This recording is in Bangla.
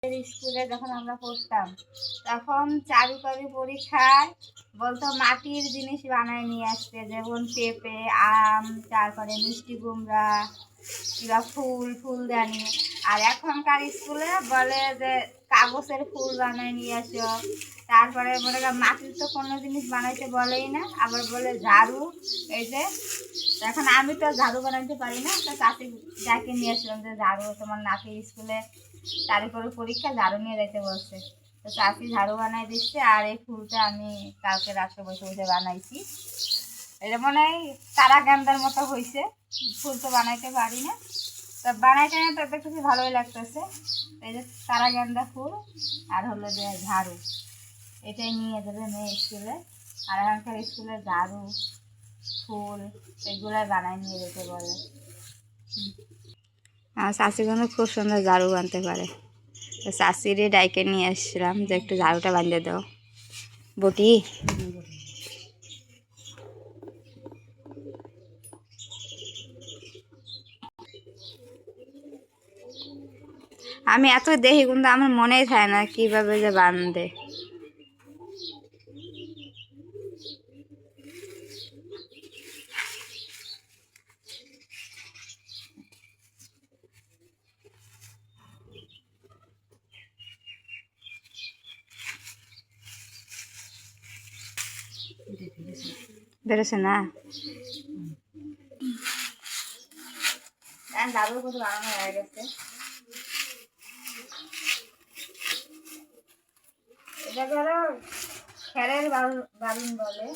স্কুলে যখন আমরা পড়তাম তখন চারুকলা পরীক্ষায় বলতো মাটির জিনিস বানায় নিয়ে আসতে, যেমন পেঁপে, আম, তারপরে মিষ্টি কুমড়া কিংবা ফুলদানি। আর এখনকার স্কুলে বলে যে কাগজের ফুল বানায় নিয়ে আসো। তারপরে মনে কর মাটির তো কোনো জিনিস বানাইতে বলেই না, আবার বলে ঝাড়ু। এই যে এখন আমি তো ঝাড়ু বানাইতে পারি না, তো চাষি ডাকে নিয়ে আসলাম যে ঝাড়ু তোমার নাতি স্কুলে তারপরে পরীক্ষা ঝাড়ু নিয়ে যেতে বলছে, তো চাষি ঝাড়ু বানাই দিচ্ছে। আর এই ফুলটা আমি কালকে রাত্রে বসে বসে বানাইছি। এটা মনে হয় তারা গেন্দার মতো হয়েছে। ফুল তো বানাইতে পারি না, তো বানাইতে না তো দেখতেছি ভালোই লাগতেছে। এই যে তারা গেন্দা ফুল আর হলো যে ঝাড়ু, এটাই নিয়ে যাবে মেয়ে স্কুলে। আর এখনকার স্কুলে ঝাড়ু ফুল এগুলাই বানাই নিয়ে যেতে বলে। আমার শাশি কিন্তু খুব সুন্দর ঝাড়ু বানতে পারে, তো শাশিরই ডাইকে নিয়ে আসছিলাম যে একটু ঝাড়ুটা বাঁধিয়ে দাও বটি। আমি এত দেখি কিন্তু আমার মনেই থাকে না কিভাবে যে বাঁধে। বেরোছে না, দাদুর কত বানানো হয়ে গেছে। এটা ধরো খেরের বারুন বলে।